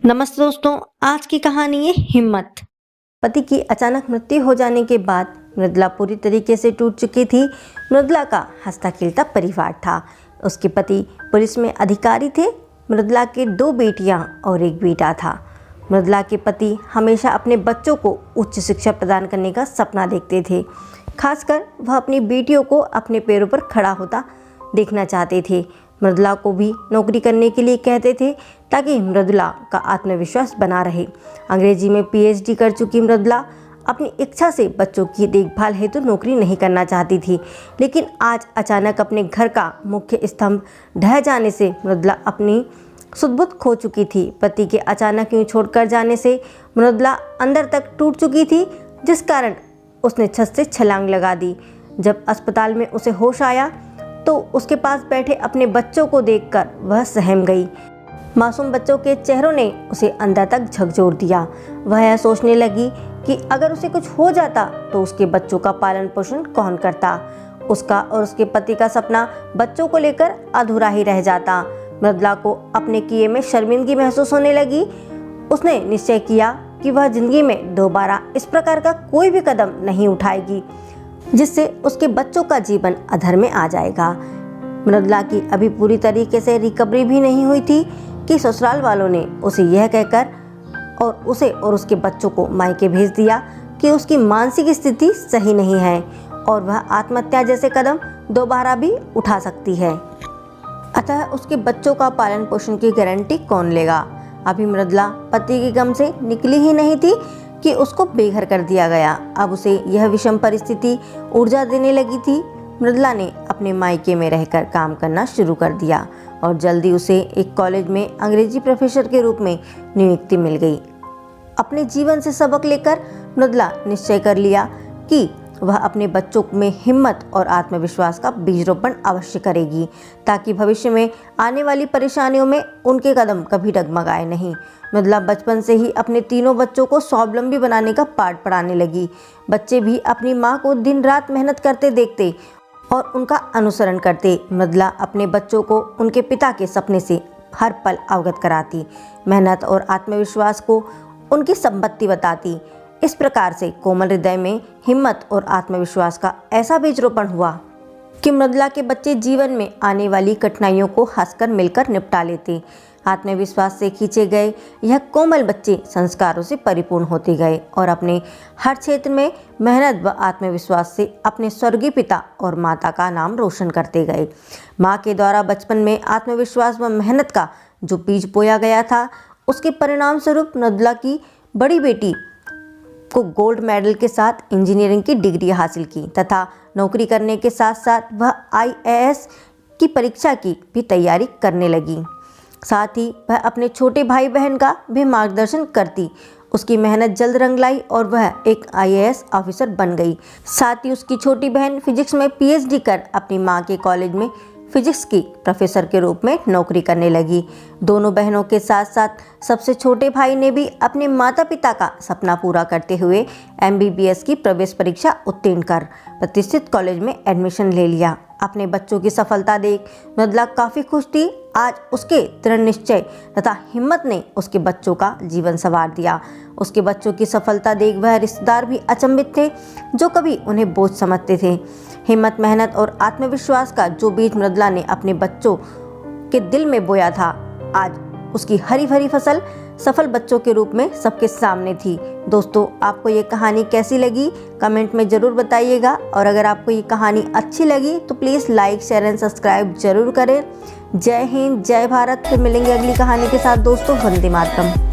नमस्ते दोस्तों, आज की कहानी है हिम्मत। पति की अचानक मृत्यु हो जाने के बाद मृदुला पूरी तरीके से टूट चुकी थी। मृदुला का हंसता खेलता परिवार था। उसके पति पुलिस में अधिकारी थे। मृदुला के 2 बेटियां और 1 बेटा था। मृदुला के पति हमेशा अपने बच्चों को उच्च शिक्षा प्रदान करने का सपना देखते थे। खासकर वह अपनी बेटियों को अपने पैरों पर खड़ा होता देखना चाहते थे। मृदुला को भी नौकरी करने के लिए कहते थे ताकि मृदुला का आत्मविश्वास बना रहे। अंग्रेजी में पीएचडी कर चुकी मृदुला अपनी इच्छा से बच्चों की देखभाल हेतु नौकरी नहीं करना चाहती थी, लेकिन आज अचानक अपने घर का मुख्य स्तंभ ढह जाने से मृदुला अपनी सुध-बुध खो चुकी थी। पति के अचानक यूं छोड़कर जाने से मृदुला अंदर तक टूट चुकी थी, जिस कारण उसने छत से छलांग लगा दी। जब अस्पताल में उसे होश आया तो उसके पास बैठे अपने बच्चों को देखकर वह सहम गई। मासूम बच्चों के चेहरों ने उसे अंदर तक झकझोर दिया। वह यह सोचने लगी कि अगर उसे कुछ हो जाता तो उसके बच्चों का पालन पोषण कौन करता। उसका और उसके पति का सपना बच्चों को लेकर अधूरा ही रह जाता। मृदुला को अपने किए में शर्मिंदगी महसूस होने लगी। उसने निश्चय किया कि वह जिंदगी में दोबारा इस प्रकार का कोई भी कदम नहीं उठाएगी जिससे उसके बच्चों का जीवन अधर में आ जाएगा। मृदुला की अभी पूरी तरीके से रिकवरी भी नहीं हुई थी कि ससुराल वालों ने उसे यह कहकर और उसे और उसके बच्चों को मायके भेज दिया कि उसकी मानसिक स्थिति सही नहीं है और वह आत्महत्या जैसे कदम दोबारा भी उठा सकती है। अतः उसके बच्चों का पालन पोषण की गारंटी कौन लेगा। अभी मृदुला पति के गम से निकली ही नहीं थी कि उसको बेघर कर दिया गया। अब उसे यह विषम परिस्थिति ऊर्जा देने लगी थी। मृदुला ने अपने मायके में रहकर काम करना शुरू कर दिया और जल्दी उसे एक कॉलेज में अंग्रेजी प्रोफेसर के रूप में नियुक्ति मिल गई। अपने जीवन से सबक लेकर मृदुला निश्चय कर लिया कि वह अपने बच्चों में हिम्मत और आत्मविश्वास का बीजरोपण अवश्य करेगी ताकि भविष्य में आने वाली परेशानियों में उनके कदम कभी डगमगाए नहीं। मृदुला बचपन से ही अपने तीनों बच्चों को स्वावलंबी बनाने का पाठ पढ़ाने लगी। बच्चे भी अपनी माँ को दिन रात मेहनत करते देखते और उनका अनुसरण करते। मृदुला अपने बच्चों को उनके पिता के सपने से हर पल अवगत कराती, मेहनत और आत्मविश्वास को उनकी संपत्ति बताती। इस प्रकार से कोमल हृदय में हिम्मत और आत्मविश्वास का ऐसा बीजरोपण हुआ कि मृदुला के बच्चे जीवन में आने वाली कठिनाइयों को हंसकर मिलकर निपटा लेते। आत्मविश्वास से खींचे गए यह कोमल बच्चे संस्कारों से परिपूर्ण होते गए और अपने हर क्षेत्र में मेहनत व आत्मविश्वास से अपने स्वर्गीय पिता और माता का नाम रोशन करते गए। माँ के द्वारा बचपन में आत्मविश्वास व मेहनत का जो बीज बोया गया था, उसके परिणाम स्वरूप मृदुला की बड़ी बेटी को गोल्ड मेडल के साथ इंजीनियरिंग की डिग्री हासिल की तथा नौकरी करने के साथ साथ वह आईएएस की परीक्षा की भी तैयारी करने लगी। साथ ही वह अपने छोटे भाई बहन का भी मार्गदर्शन करती। उसकी मेहनत जल्द रंग लाई और वह एक आईएएस ऑफिसर बन गई। साथ ही उसकी छोटी बहन फिजिक्स में पीएचडी कर अपनी माँ के कॉलेज में फिजिक्स की प्रोफेसर के रूप में नौकरी करने लगी। दोनों बहनों के साथ साथ सबसे छोटे भाई ने भी अपने माता पिता का सपना पूरा करते हुए एमबीबीएस की प्रवेश परीक्षा उत्तीर्ण कर प्रतिष्ठित कॉलेज में एडमिशन ले लिया। अपने बच्चों की सफलता देख मृदुला काफ़ी खुश थी। आज उसके दृढ़ निश्चय तथा हिम्मत ने उसके बच्चों का जीवन संवार दिया। उसके बच्चों की सफलता देख वह रिश्तेदार भी अचंभित थे, जो कभी उन्हें बोझ समझते थे। हिम्मत, मेहनत और आत्मविश्वास का जो बीज मृदुला ने अपने बच्चों के दिल में बोया था, आज उसकी हरी भरी फसल सफल बच्चों के रूप में सबके सामने थी। दोस्तों, आपको ये कहानी कैसी लगी कमेंट में ज़रूर बताइएगा और अगर आपको ये कहानी अच्छी लगी तो please like, share and subscribe जरूर करें। जय हिंद, जय भारत। फिर मिलेंगे अगली कहानी के साथ दोस्तों। वंदे मातरम।